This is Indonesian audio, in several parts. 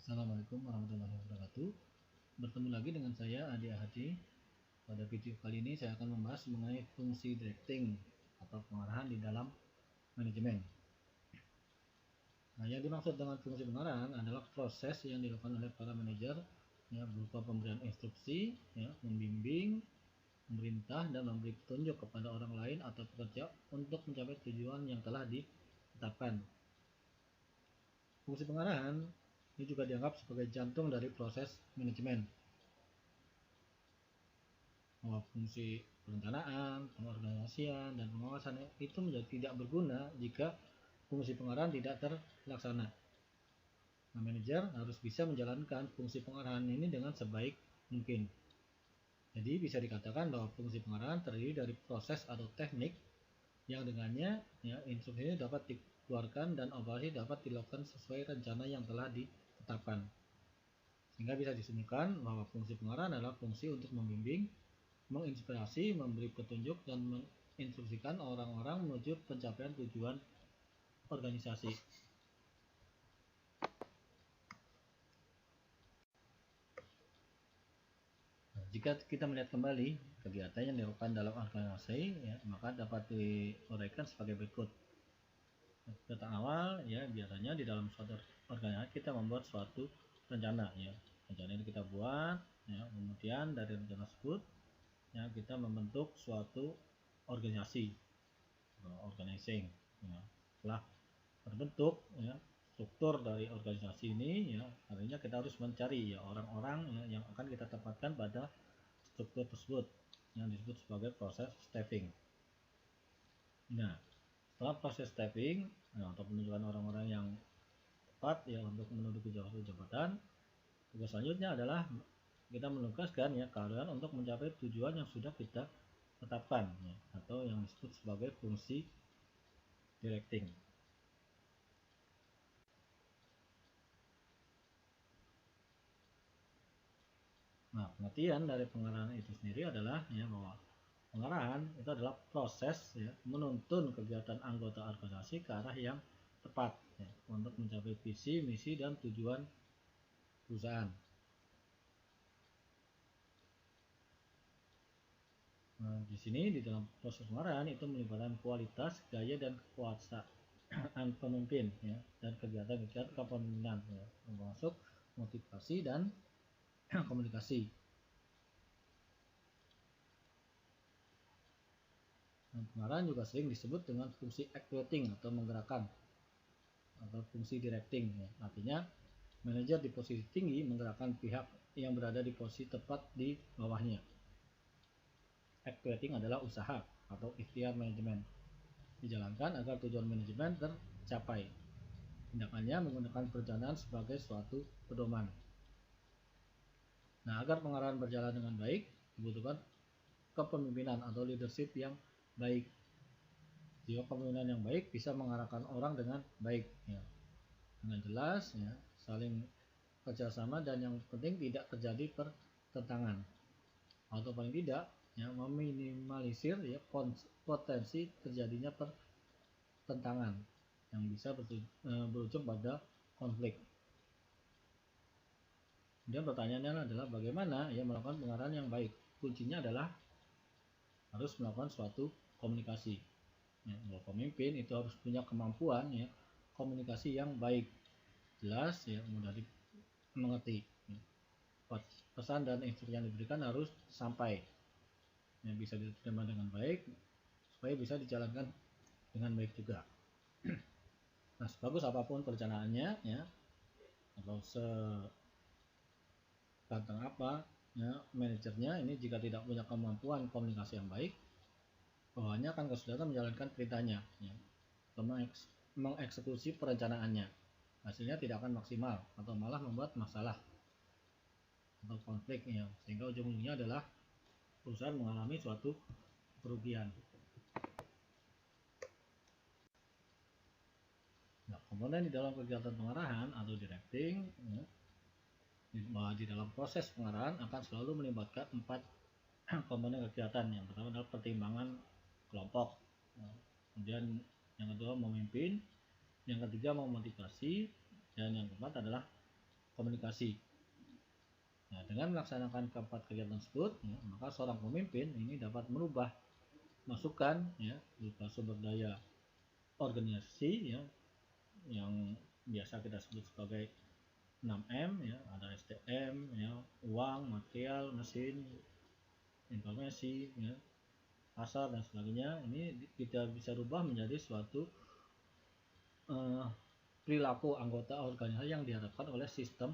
Assalamualaikum warahmatullahi wabarakatuh. Bertemu lagi dengan saya Adi Ahadi. Pada video kali ini saya akan membahas mengenai fungsi directing atau pengarahan di dalam manajemen. Nah, yang dimaksud dengan fungsi pengarahan adalah proses yang dilakukan oleh para manajer ya, berupa pemberian instruksi, ya, membimbing, memerintah dan memberi petunjuk kepada orang lain atau pekerja untuk mencapai tujuan yang telah ditetapkan. Fungsi pengarahan ini juga dianggap sebagai jantung dari proses manajemen. Bahwa fungsi perencanaan, pengorganisasian, dan pengawasan itu menjadi tidak berguna jika fungsi pengarahan tidak terlaksana. Nah, manajer harus bisa menjalankan fungsi pengarahan ini dengan sebaik mungkin. Jadi bisa dikatakan bahwa fungsi pengarahan terdiri dari proses atau teknik yang dengannya ya, instruksi dapat dikeluarkan dan operasi dapat dilakukan sesuai rencana yang telah ditetapkan. Sehingga bisa disimpulkan bahwa fungsi pengarahan adalah fungsi untuk membimbing, menginspirasi, memberi petunjuk, dan menginstruksikan orang-orang menuju pencapaian tujuan organisasi. Nah, jika kita melihat kembali kegiatan yang dilakukan dalam organisasi, ya, maka dapat diuraikan sebagai berikut. Tentang awal, ya, biasanya di dalam suatu organisasi kita membuat suatu rencana, ya. Rencana ini kita buat, ya, kemudian dari rencana tersebut, ya, kita membentuk suatu organisasi, organizing. Ya. Setelah terbentuk, ya, struktur dari organisasi ini, ya, artinya kita harus mencari ya orang-orang ya, yang akan kita tempatkan pada struktur tersebut yang disebut sebagai proses staffing. Nah, setelah proses staffing, nah, atau penunjukan orang-orang yang tepat ya untuk menduduki jabatan, tugas selanjutnya adalah kita menugaskan ya karyawan untuk mencapai tujuan yang sudah kita tetapkan ya, atau yang disebut sebagai fungsi directing. Nah, pengertian dari pengarahan itu sendiri adalah ya bahwa pengarahan itu adalah proses ya menuntun kegiatan anggota organisasi ke arah yang tepat ya, untuk mencapai visi, misi, dan tujuan perusahaan. Nah, di sini di dalam proses pengarahan itu melibatkan kualitas, gaya, dan kekuasaan pemimpin ya, dan kegiatan-kegiatan kepemimpinan ya, termasuk motivasi dan komunikasi. Nah, pengarahan juga sering disebut dengan fungsi actuating atau menggerakkan atau fungsi directing ya. Artinya manajer di posisi tinggi menggerakkan pihak yang berada di posisi tepat di bawahnya. Actuating adalah usaha atau ikhtiar manajemen dijalankan agar tujuan manajemen tercapai. Tindakannya menggunakan perencanaan sebagai suatu pedoman. Nah, agar pengarahan berjalan dengan baik dibutuhkan kepemimpinan atau leadership yang baik. Jika kepemimpinan yang baik bisa mengarahkan orang dengan baik ya, dengan jelas ya, saling kerjasama, dan yang penting tidak terjadi pertentangan atau paling tidak ya meminimalisir ya potensi terjadinya pertentangan yang bisa berujung pada konflik. Kemudian pertanyaannya adalah bagaimana ya melakukan pengarahan yang baik. Kuncinya adalah harus melakukan suatu komunikasi ya, bahwa pemimpin itu harus punya kemampuan ya komunikasi yang baik, jelas ya, mudah dimengerti ya. Pesan dan instruksi yang diberikan harus sampai ya, bisa diterima dengan baik supaya bisa dijalankan dengan baik juga. Nah, sebagus apapun perencanaannya ya, atau seganteng apa ya manajernya ini, jika tidak punya kemampuan komunikasi yang baik, bawahannya akan kesulitan menjalankan perintahnya ya, atau mengeksekusi perencanaannya. Hasilnya tidak akan maksimal atau malah membuat masalah atau konflik ya, sehingga ujung-ujungnya adalah perusahaan mengalami suatu kerugian. Nah, komponen di dalam kegiatan pengarahan atau directing ya, di dalam proses pengarahan akan selalu melibatkan 4 komponen kegiatan. Yang pertama adalah pertimbangan kelompok, kemudian yang kedua memimpin, yang ketiga memotivasi, dan yang keempat adalah komunikasi. Nah, dengan melaksanakan keempat kegiatan tersebut, ya, maka seorang pemimpin ini dapat merubah masukan ya berupa sumber daya organisasi ya yang biasa kita sebut sebagai 6M ya, ada SDM ya, uang, material, mesin, informasi ya, pasar dan sebagainya. Ini kita bisa rubah menjadi suatu perilaku anggota organisasi yang diharapkan oleh sistem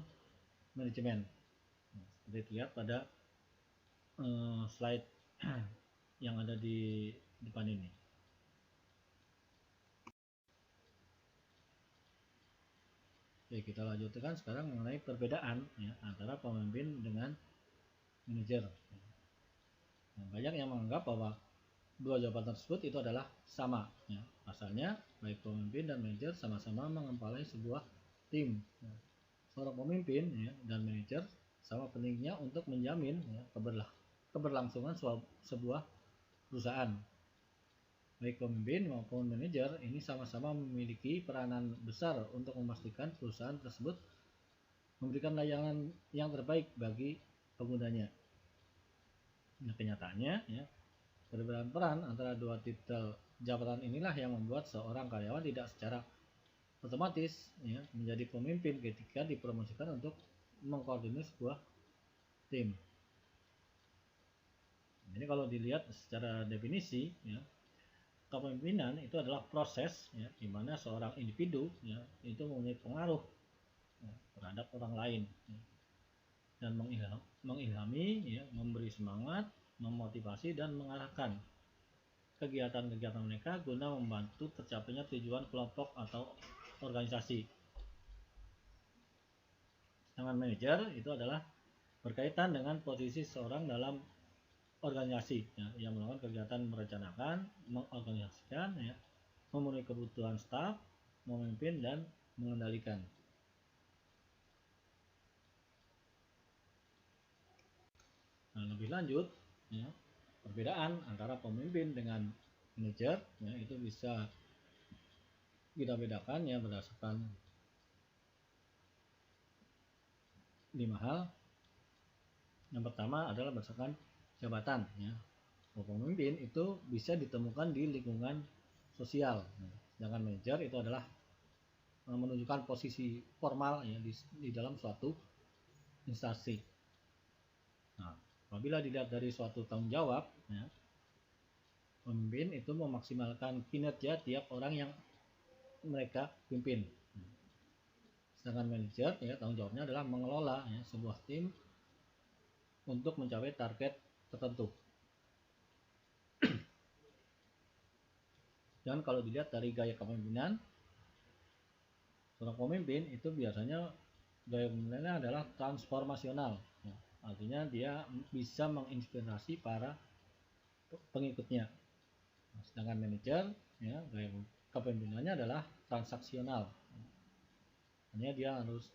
manajemen. Nah, seperti terlihat pada slide yang ada di depan ini. Oke, kita lanjutkan sekarang mengenai perbedaan ya, antara pemimpin dengan manajer. Nah, banyak yang menganggap bahwa dua jabatan tersebut itu adalah sama. Ya. Asalnya baik pemimpin dan manajer sama-sama mengepalai sebuah tim. Ya. Seorang pemimpin ya, dan manajer sama pentingnya untuk menjamin ya, keberlangsungan sebuah perusahaan. Baik pemimpin maupun manajer ini sama-sama memiliki peranan besar untuk memastikan perusahaan tersebut memberikan layanan yang terbaik bagi penggunanya. Nah, kenyataannya ya, perbedaan peran antara dua titel jabatan inilah yang membuat seorang karyawan tidak secara otomatis ya, menjadi pemimpin ketika dipromosikan untuk mengkoordinir sebuah tim. Jadi kalau dilihat secara definisi ya, kepemimpinan itu adalah proses ya, di mana seorang individu ya, itu mempunyai pengaruh ya, terhadap orang lain ya, dan mengilhami ya, memberi semangat, memotivasi dan mengarahkan kegiatan-kegiatan mereka guna membantu tercapainya tujuan kelompok atau organisasi. Sedangkan manajer itu adalah berkaitan dengan posisi seorang dalam organisasi ya, yang melakukan kegiatan merencanakan, mengorganisasikan ya, memenuhi kebutuhan staf, memimpin dan mengendalikan. Nah, lebih lanjut ya, perbedaan antara pemimpin dengan manajer ya, itu bisa kita bedakan ya berdasarkan 5 hal. Yang pertama adalah berdasarkan jabatan ya. Pemimpin itu bisa ditemukan di lingkungan sosial. Sedangkan manajer itu adalah menunjukkan posisi formal ya di dalam suatu instansi. Nah, apabila dilihat dari suatu tanggung jawab ya, pemimpin itu memaksimalkan kinerja tiap orang yang mereka pimpin. Sedangkan manajer ya tanggung jawabnya adalah mengelola ya, sebuah tim untuk mencapai target tertentu. Dan kalau dilihat dari gaya kepemimpinan, seorang pemimpin itu biasanya gaya kepemimpinannya adalah transformasional. Ya. Artinya dia bisa menginspirasi para pengikutnya. Nah, sedangkan manajer, ya, gaya kepemimpinannya adalah transaksional. Artinya dia harus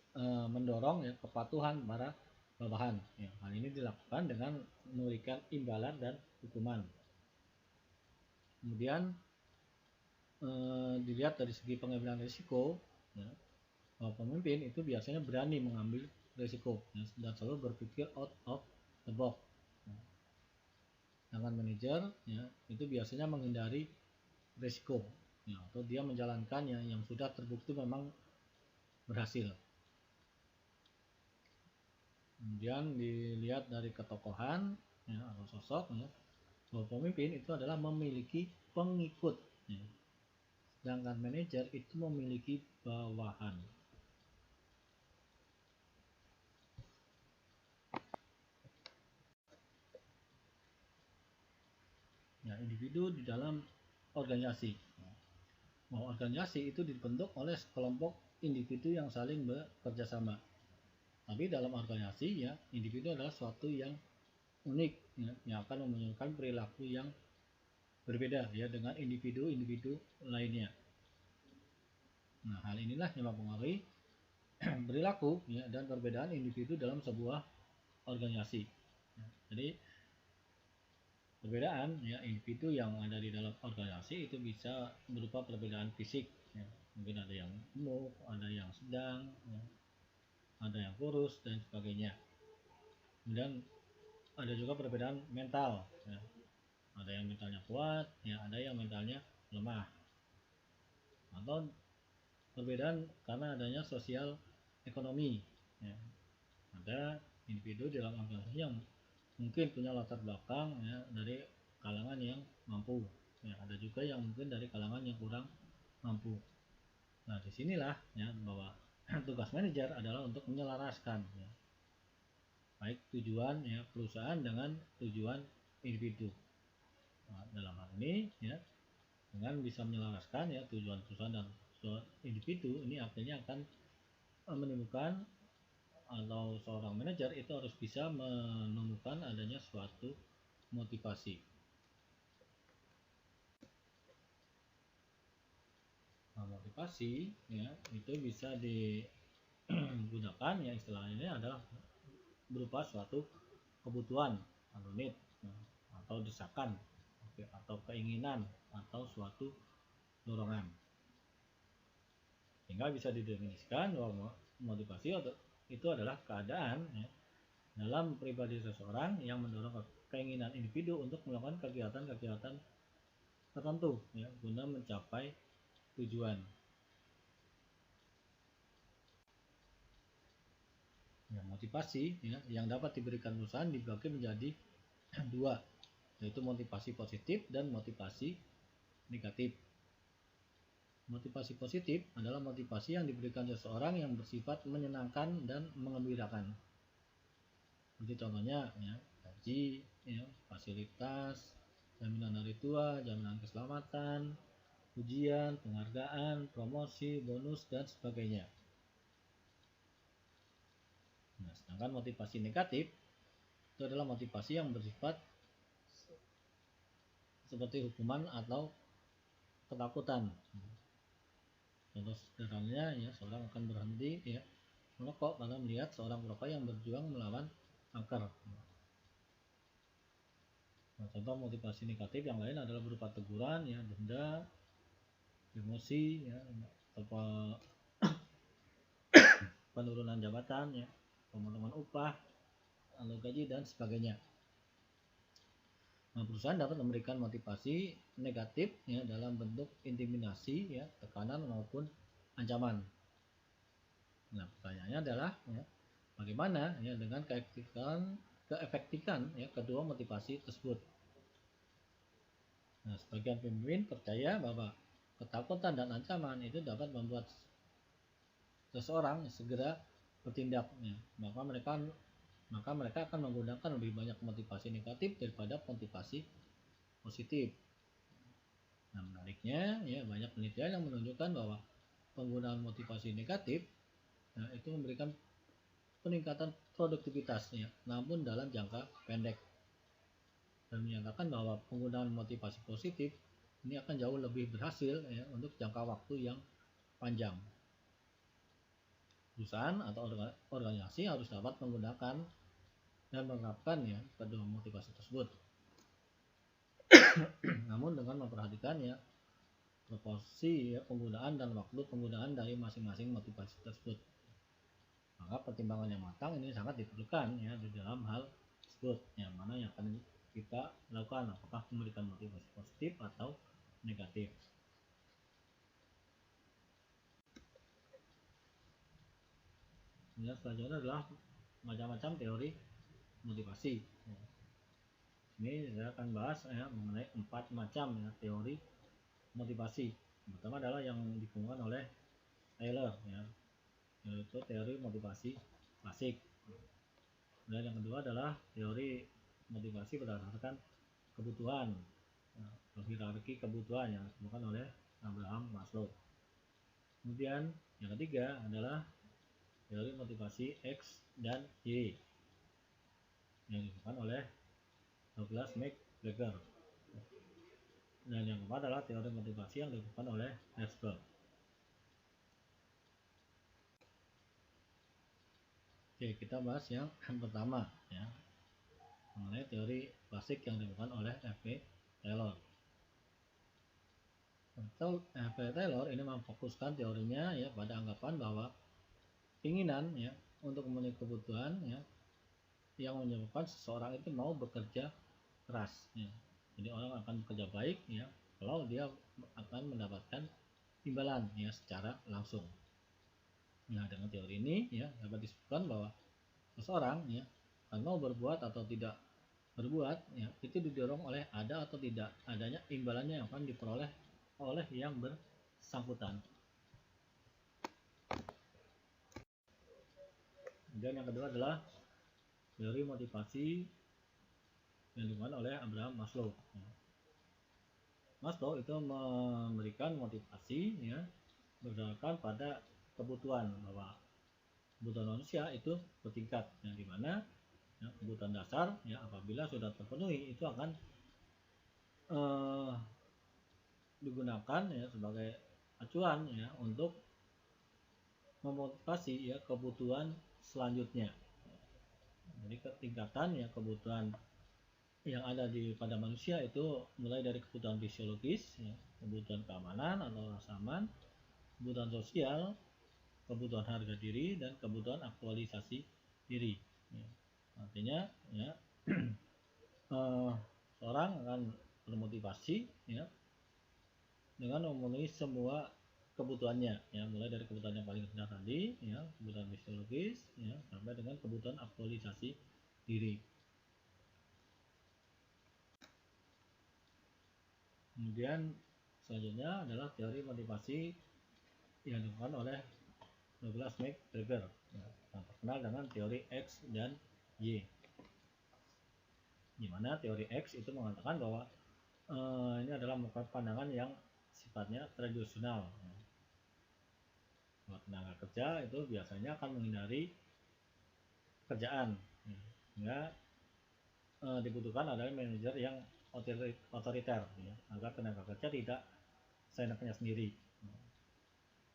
mendorong ya, kepatuhan para bawahan. Ya, hal ini dilakukan dengan memberikan imbalan dan hukuman. Kemudian dilihat dari segi pengambilan risiko ya, bahwa pemimpin itu biasanya berani mengambil risiko ya, dan selalu berpikir out of the box ya. Sedangkan manajer ya, itu biasanya menghindari risiko ya, atau dia menjalankan yang sudah terbukti memang berhasil. Kemudian dilihat dari ketokohan ya, atau sosok ya, bahwa pemimpin itu adalah memiliki pengikut ya. Sedangkan manajer itu memiliki bawahan. Ya, individu di dalam organisasi. Bahwa organisasi itu dibentuk oleh sekelompok individu yang saling bekerja sama. Tapi dalam organisasi ya, individu adalah suatu yang unik ya, yang akan menunjukkan perilaku yang berbeda ya dengan individu-individu lainnya. Nah, hal inilah yang mempengaruhi perilaku ya, dan perbedaan individu dalam sebuah organisasi. Ya, jadi perbedaan ya individu yang ada di dalam organisasi itu bisa berupa perbedaan fisik ya. Mungkin ada yang gemuk, ada yang sedang ya. ada yang kurus dan sebagainya. Kemudian ada juga perbedaan mental, ya. Ada yang mentalnya kuat, ya, ada yang mentalnya lemah, atau perbedaan karena adanya sosial ekonomi, ya. Ada individu di dalam organisasi yang mungkin punya latar belakang, ya, dari kalangan yang mampu, ya, ada juga yang mungkin dari kalangan yang kurang mampu. Nah, disinilah, ya, bahwa tugas manajer adalah untuk menyelaraskan, ya, baik tujuan, ya, perusahaan dengan tujuan individu. Nah, dalam hal ini, ya, dengan bisa menyelaraskan, ya, tujuan perusahaan dan tujuan individu, ini artinya akan menimbulkan, atau seorang manajer itu harus bisa menemukan adanya suatu motivasi. Nah, motivasi, ya, itu bisa digunakan, ya, istilahnya adalah berupa suatu kebutuhan atau need, atau desakan, atau keinginan, atau suatu dorongan, sehingga bisa didefinisikan bahwa motivasi itu adalah keadaan, ya, dalam pribadi seseorang yang mendorong keinginan individu untuk melakukan kegiatan-kegiatan tertentu, ya, guna mencapai tujuan. Ya, motivasi, ya, yang dapat diberikan perusahaan dibagi menjadi dua, yaitu motivasi positif dan motivasi negatif. Motivasi positif adalah motivasi yang diberikan seseorang yang bersifat menyenangkan dan mengembirakan. Seperti contohnya, ya, gaji, ya, fasilitas, jaminan hari tua, jaminan keselamatan, ujian, penghargaan, promosi, bonus, dan sebagainya. Nah, sedangkan motivasi negatif itu adalah motivasi yang bersifat seperti hukuman atau ketakutan. Contoh sederhananya, ya, seorang akan berhenti, ya, merokok karena melihat seorang perokok yang berjuang melawan kanker. Nah, contoh motivasi negatif yang lain adalah berupa teguran, ya, denda, emosi, ya, atau penurunan jabatan, ya, pemotongan upah atau gaji dan sebagainya. Nah, perusahaan dapat memberikan motivasi negatif, ya, dalam bentuk intimidasi, ya, tekanan maupun ancaman. Nah, pertanyaannya adalah, ya, bagaimana, ya, dengan keefektifan, ya, kedua motivasi tersebut. Nah, sebagian pemimpin percaya bahwa ketakutan dan ancaman itu dapat membuat seseorang segera bertindak, ya. Maka mereka akan menggunakan lebih banyak motivasi negatif daripada motivasi positif. Nah, menariknya, ya, banyak penelitian yang menunjukkan bahwa penggunaan motivasi negatif, nah, itu memberikan peningkatan produktivitas, ya, namun dalam jangka pendek, dan menyatakan bahwa penggunaan motivasi positif ini akan jauh lebih berhasil, ya, untuk jangka waktu yang panjang. Perusahaan atau organisasi harus dapat menggunakan dan menerapkan, ya, kedua motivasi tersebut. Namun dengan memperhatikan, ya, proporsi, ya, penggunaan dan waktu penggunaan dari masing-masing motivasi tersebut. Maka pertimbangan yang matang ini sangat diperlukan, ya, di dalam hal tersebut, yang mana yang akan kita lakukan, apakah memberikan motivasi positif atau negatif. Kemudian selanjutnya adalah macam-macam teori motivasi. Ini saya akan bahas, ya, mengenai 4 macam, ya, teori motivasi. Yang pertama adalah yang dikembangkan oleh Taylor, ya, yaitu teori motivasi klasik. Dan yang kedua adalah teori motivasi berdasarkan kebutuhan, ya, hierarki kebutuhan yang dikembangkan oleh Abraham Maslow. Kemudian yang ketiga adalah teori motivasi X dan Y yang dikembangkan oleh Douglas McGregor. Dan yang keempat adalah teori motivasi yang dikembangkan oleh Herzberg. Oke, kita bahas yang pertama, ya, mengenai teori klasik yang dikembangkan oleh F.V. Taylor. F.V. Taylor ini memfokuskan teorinya, ya, pada anggapan bahwa keinginan, ya, untuk memenuhi kebutuhan ya yang menyebabkan seseorang itu mau bekerja keras ya. Jadi orang akan bekerja baik ya kalau dia akan mendapatkan imbalan ya secara langsung. Nah, dengan teori ini ya dapat disebutkan bahwa seseorang ya akan mau berbuat atau tidak berbuat ya itu didorong oleh ada atau tidak adanya imbalannya yang akan diperoleh oleh yang bersangkutan. Kemudian yang kedua adalah teori motivasi yang dimuat oleh Abraham Maslow. Maslow itu memberikan motivasi ya berdasarkan pada kebutuhan, bahwa kebutuhan manusia itu bertingkat yang dimana ya, kebutuhan dasar ya apabila sudah terpenuhi itu akan digunakan ya sebagai acuan ya untuk memotivasi ya kebutuhan selanjutnya. Jadi ketingkatan ya kebutuhan yang ada pada manusia itu mulai dari kebutuhan fisiologis ya, kebutuhan keamanan atau rasa aman, kebutuhan sosial, kebutuhan harga diri, dan kebutuhan aktualisasi diri ya. Artinya ya seorang akan termotivasi ya dengan memenuhi semua kebutuhannya ya, mulai dari kebutuhan yang paling rendah tadi ya, kebutuhan fisiologis ya, sampai dengan kebutuhan aktualisasi diri. Kemudian selanjutnya adalah teori motivasi yang dikembangkan oleh Douglas McGregor yang terkenal dengan teori X dan Y. Di mana teori X itu mengatakan bahwa ini adalah merupakan pandangan yang sifatnya tradisional. Bahwa tenaga kerja itu biasanya akan menghindari pekerjaan, sehingga dibutuhkan adalah manajer yang otoriter ya, agar tenaga kerja tidak seenaknya sendiri.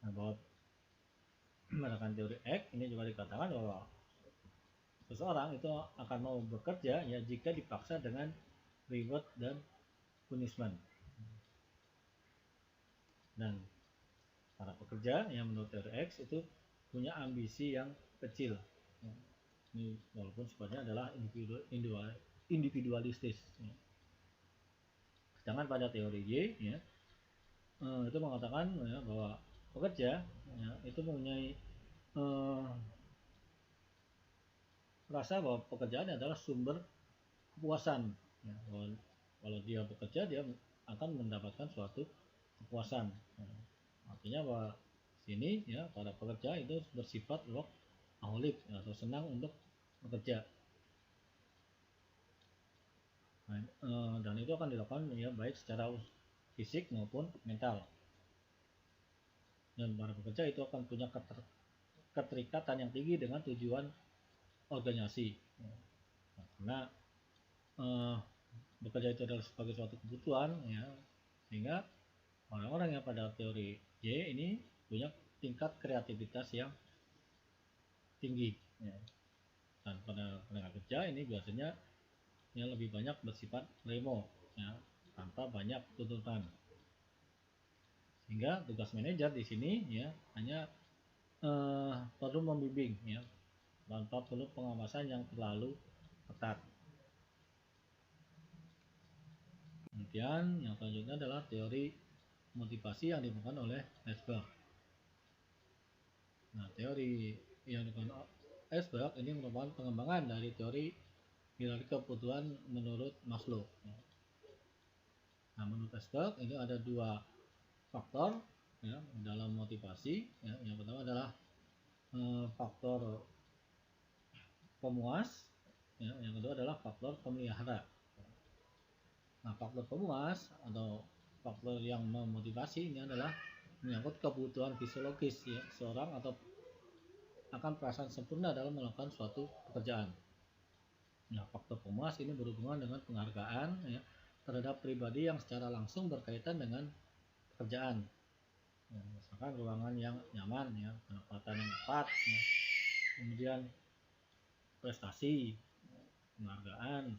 Nah, bahwa menggunakan teori X ini juga dikatakan bahwa seseorang itu akan mau bekerja ya jika dipaksa dengan reward dan punishment. Dan para pekerja yang menurut teori X itu punya ambisi yang kecil. Ini walaupun sifatnya adalah individualistis. Sedangkan pada teori Y ya, itu mengatakan ya, bahwa pekerja ya, itu mempunyai merasa bahwa pekerjaan adalah sumber kepuasan ya, kalau dia bekerja dia akan mendapatkan suatu kepuasan ya. Artinya bahwa sini ya para pekerja itu bersifat workaholic ya, atau senang untuk bekerja. Nah, dan itu akan dilakukan ya baik secara fisik maupun mental. Dan para pekerja itu akan punya keterikatan yang tinggi dengan tujuan organisasi. Nah, karena bekerja itu adalah sebagai suatu kebutuhan ya, sehingga orang-orang yang pada teori Y ini punya tingkat kreativitas yang tinggi ya. Dan pada tenaga kerja ini biasanya yang lebih banyak bersifat remo ya, tanpa banyak tuntutan, sehingga tugas manajer di sini ya hanya perlu membimbing ya, tanpa perlu pengawasan yang terlalu ketat. Kemudian yang selanjutnya adalah teori motivasi yang dikembangkan oleh Herzberg. Nah, teori yang dikembangkan Herzberg ini merupakan pengembangan dari teori hierarki kebutuhan menurut Maslow. Nah, menurut Herzberg ini ada dua faktor ya, dalam motivasi ya. Yang pertama adalah faktor pemuas ya, yang kedua adalah faktor pemelihara. Nah, faktor pemuas atau faktor yang memotivasi ini adalah menyangkut kebutuhan fisiologis ya, seorang atau akan perasaan sempurna dalam melakukan suatu pekerjaan. Nah, faktor pemuas ini berhubungan dengan penghargaan ya, terhadap pribadi yang secara langsung berkaitan dengan pekerjaan. Ya, misalkan ruangan yang nyaman ya, penempatan yang tepat ya, kemudian prestasi, penghargaan,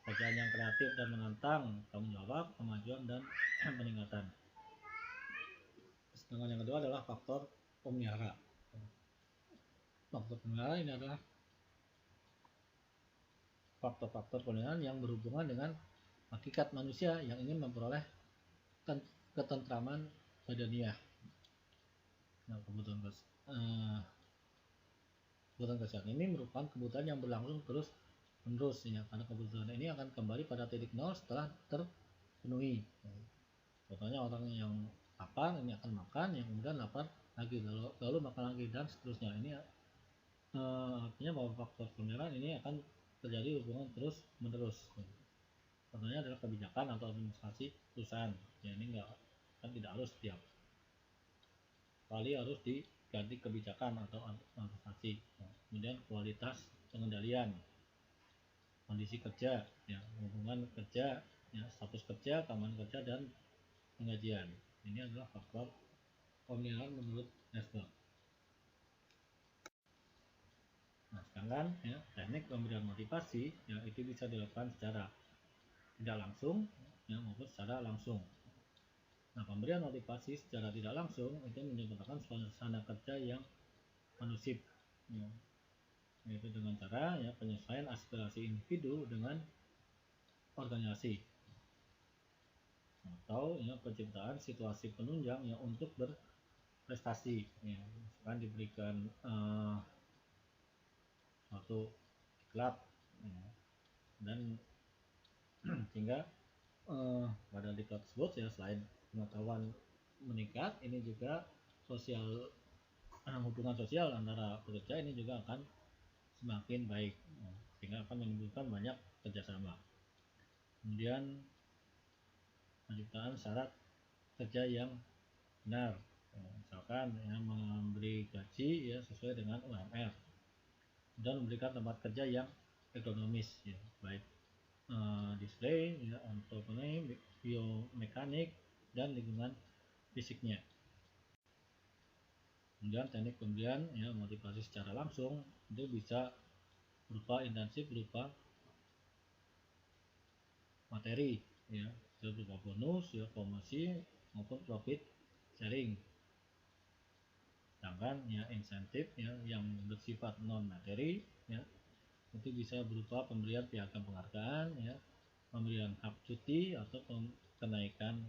pekerjaan yang kreatif dan menantang, tanggung jawab, kemajuan dan peningkatan. Sedangkan yang kedua adalah faktor pemelihara. faktor penilaian ini adalah faktor-faktor penilaian yang berhubungan dengan hakikat manusia yang ingin memperoleh ketentraman badaniah. Nah, kebutuhan kesehatan ini merupakan kebutuhan yang berlangsung terus menerus ya, karena kebutuhan ini akan kembali pada titik nol setelah terpenuhi. Contohnya orang yang lapar ini akan makan, yang kemudian lapar lagi, lalu makan lagi, dan seterusnya. Ini artinya bahwa faktor penilaian ini akan terjadi hubungan terus menerus. Contohnya adalah kebijakan atau administrasi perusahaan. Ya, ini kan tidak harus setiap kali harus diganti kebijakan atau administrasi. Kemudian kualitas pengendalian, kondisi kerja, ya, hubungan kerja, ya, status kerja, keamanan kerja, dan penggajian. Ini adalah faktor penilaian menurut Nestor. Nah, sedangkan ya, teknik pemberian motivasi ya itu bisa dilakukan secara tidak langsung ya, maupun secara langsung. Nah, pemberian motivasi secara tidak langsung itu menciptakan suasana kerja yang kondusif, ya, yaitu dengan cara ya penyesuaian aspirasi individu dengan organisasi, atau ya penciptaan situasi penunjang yang untuk berprestasi, ya, misalkan diberikan suatu klub, ya, dan sehingga pada diklat tersebut ya selain pengetahuan meningkat, ini juga sosial hubungan sosial antara pekerja ini juga akan semakin baik, sehingga akan menimbulkan banyak kerjasama. Kemudian penciptaan syarat kerja yang benar, misalkan ya, memberi gaji ya sesuai dengan UMR, dan memberikan tempat kerja yang ekonomis ya, baik display ya, antroponomi, biomekanik, dan lingkungan fisiknya. Kemudian teknik pemberian ya motivasi secara langsung itu bisa berupa intensif, berupa materi ya, berupa bonus ya, promosi maupun profit sharing. Sedangkan ya insentif ya yang bersifat non materi ya itu bisa berupa pemberian piagam penghargaan ya, pemberian hak cuti, atau kenaikan.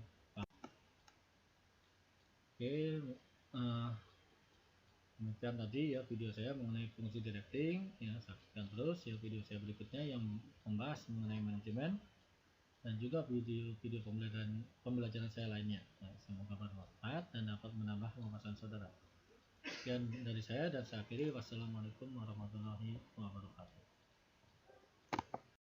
Oke, demikian tadi ya video saya mengenai fungsi directing ya. Saksikan terus ya video saya berikutnya yang membahas mengenai manajemen, dan juga video-video pembelajaran saya lainnya. Nah, semoga bermanfaat dan dapat menambah wawasan saudara. Sekian dari saya, dan saya akhiri. Wassalamualaikum warahmatullahi wabarakatuh.